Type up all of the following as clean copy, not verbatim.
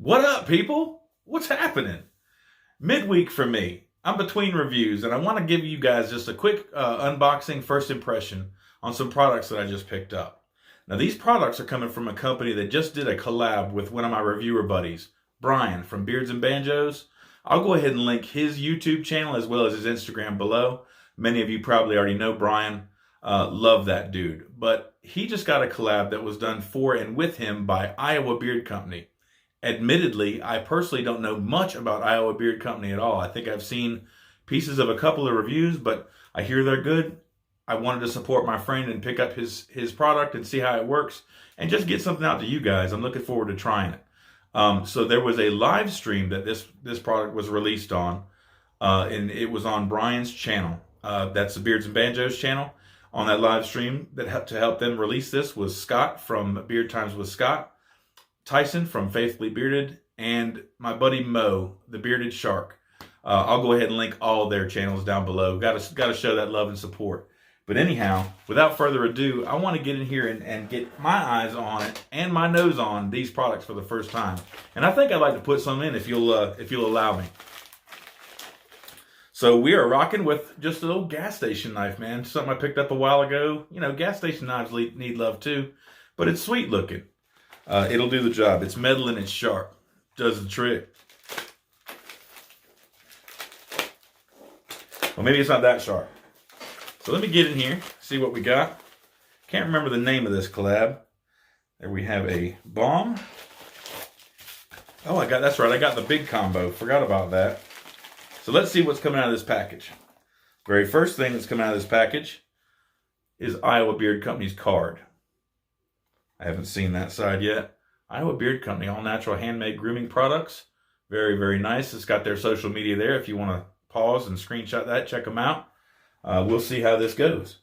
What up, people? What's happening? Midweek for me. I'm between reviews, and I want to give you guys just a quick unboxing first impression on some products that I just picked up. Now, these products are coming from a company that just did a collab with one of my reviewer buddies, Bryan from Beards and Banjos. I'll go ahead and link his YouTube channel as well as his Instagram below. Many of you probably already know Bryan. Love that dude. But he just got a collab that was done for and with him by Iowa Beard Company. Admittedly, I personally don't know much about Iowa Beard Company at all. I think I've seen pieces of a couple of reviews, but I hear they're good. I wanted to support my friend and pick up his product and see how it works and just get something out to you guys. I'm looking forward to trying it. So there was a live stream that this product was released on, and it was on Bryan's channel. That's the Beards and Banjos channel. On that live stream that helped to help them release this was Scott from Beard Times with Scott, Tyson from Faithfully Bearded, and my buddy Mo, the Bearded Shark. I'll go ahead and link all their channels down below. Got to show that love and support. But anyhow, without further ado, I want to get in here and get my eyes on it and my nose on these products for the first time. And I think I'd like to put some in if you'll allow me. So we are rocking with just a little gas station knife, man. Something I picked up a while ago. You know, gas station knives need love too, but it's sweet looking. It'll do the job. It's metal and it's sharp. Does the trick. Well, maybe it's not that sharp. So let me get in here, see what we got. Can't remember the name of this collab. There we have a balm. Oh, that's right. I got the big combo. Forgot about that. So let's see what's coming out of this package. Very first thing that's coming out of this package is Iowa Beard Company's card. I haven't seen that side yet. Iowa Beard Company, all natural handmade grooming products. Very, very nice. It's got their social media there. If you want to pause and screenshot that, check them out. We'll see how this goes.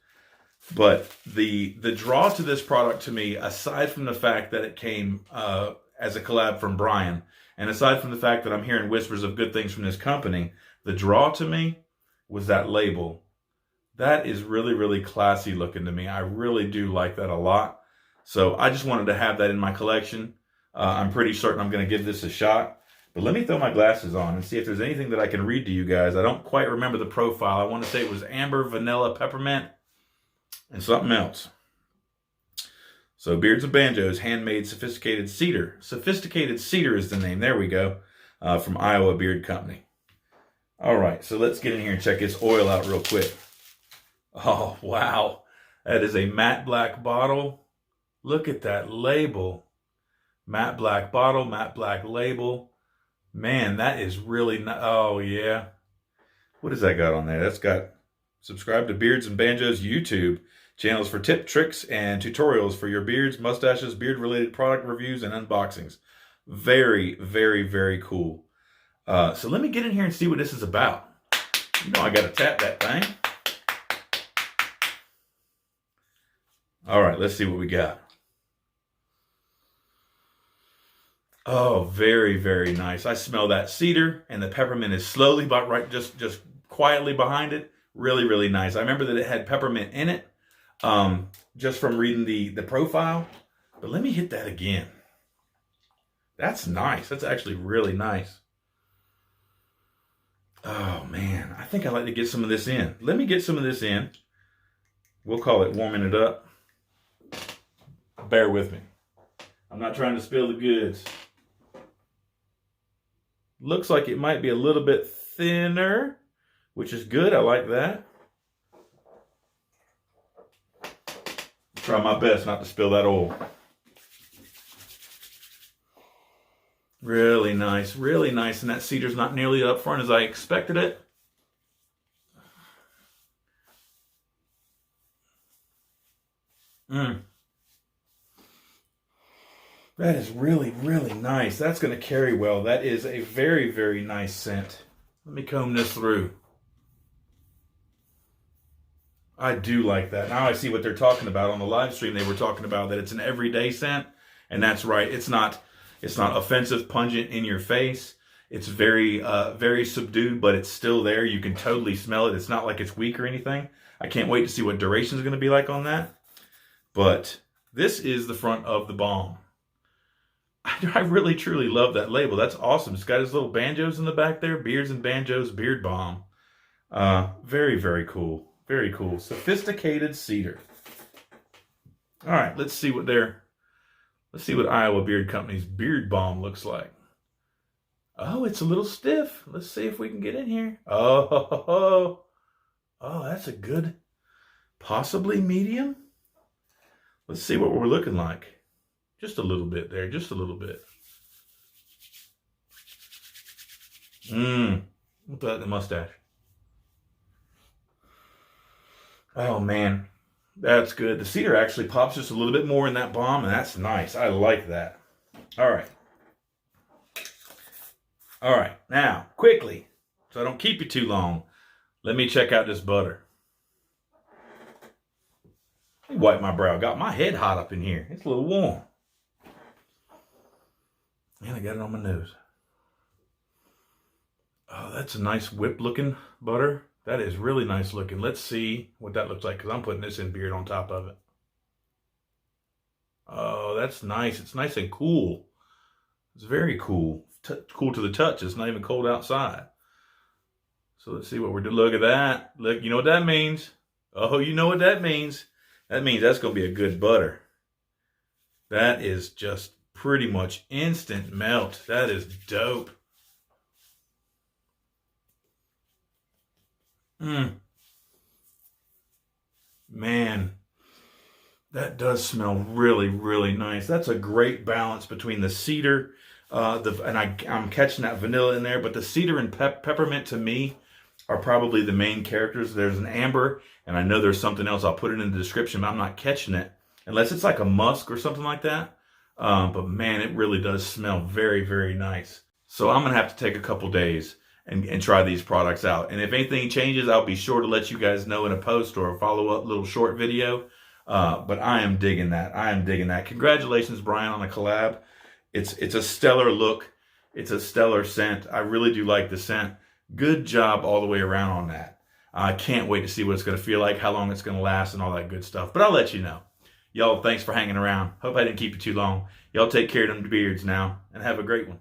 But the draw to this product to me, aside from the fact that it came as a collab from Bryan, and aside from the fact that I'm hearing whispers of good things from this company, the draw to me was that label. That is really, really classy looking to me. I really do like that a lot. So I just wanted to have that in my collection. I'm pretty certain I'm going to give this a shot. But let me throw my glasses on and see if there's anything that I can read to you guys. I don't quite remember the profile. I want to say it was amber, vanilla, peppermint, and something else. So Beards and Banjos, handmade sophisticated cedar. Sophisticated cedar is the name. There we go. From Iowa Beard Company. All right, so let's get in here and check this oil out real quick. Oh, wow. That is a matte black bottle. Look at that label. Matte black bottle, matte black label. Man, that is really nice. Oh, yeah. What has that got on there? That's got subscribe to Beards and Banjos YouTube channels for tip, tricks, and tutorials for your beards, mustaches, beard-related product reviews, and unboxings. Very, very, very cool. So let me get in here and see what this is about. You know I got to tap that thing. All right, let's see what we got. Oh, very, very nice. I smell that cedar, and the peppermint is slowly, but right, just quietly behind it. Really, really nice. I remember that it had peppermint in it, just from reading the profile. But let me hit that again. That's nice. That's actually really nice. Oh, man. I think I'd like to get some of this in. Let me get some of this in. We'll call it warming it up. Bear with me. I'm not trying to spill the goods. Looks like it might be a little bit thinner, which is good. I like that. Try my best not to spill that oil. Really nice, really nice. And that cedar's not nearly up front as I expected it. That is really, really nice. That's going to carry well. That is a very, very nice scent. Let me comb this through. I do like that. Now I see what they're talking about on the live stream. They were talking about that it's an everyday scent, and that's right. It's not offensive, pungent in your face. It's very, very subdued, but it's still there. You can totally smell it. It's not like it's weak or anything. I can't wait to see what duration is going to be like on that. But this is the front of the balm. I really truly love that label. That's awesome. It's got his little banjos in the back there. Beards and Banjos Beard Balm. Very, very cool. Very cool. Sophisticated Cedar. All right, let's see what Iowa Beard Company's beard balm looks like. Oh, it's a little stiff. Let's see if we can get in here. Oh, that's a good, possibly medium. Let's see what we're looking like. Just a little bit there, just a little bit. What's that in the mustache? Oh man, that's good. The cedar actually pops just a little bit more in that balm, and that's nice. I like that. All right. All right, now, quickly, so I don't keep you too long, let me check out this butter. Let me wipe my brow. Got my head hot up in here. It's a little warm. And I got it on my nose. Oh, that's a nice whip-looking butter. That is really nice looking. Let's see what that looks like, because I'm putting this in beard on top of it. Oh, that's nice. It's nice and cool. It's very cool. Cool to the touch. It's not even cold outside. So let's see what we're doing. Look at that. Look, you know what that means? Oh, you know what that means? That means that's going to be a good butter. That is just pretty much instant melt. That is dope. Man, that does smell really, really nice. That's a great balance between the cedar, I'm catching that vanilla in there, but the cedar and peppermint to me are probably the main characters. There's an amber, and I know there's something else. I'll put it in the description, but I'm not catching it unless it's like a musk or something like that. But man, it really does smell very, very nice. So I'm going to have to take a couple days and try these products out. And if anything changes, I'll be sure to let you guys know in a post or a follow-up little short video. But I am digging that. I am digging that. Congratulations, Bryan, on the collab. It's a stellar look. It's a stellar scent. I really do like the scent. Good job all the way around on that. I can't wait to see what it's going to feel like, how long it's going to last, and all that good stuff. But I'll let you know. Y'all, thanks for hanging around. Hope I didn't keep you too long. Y'all take care of them beards now, and have a great one.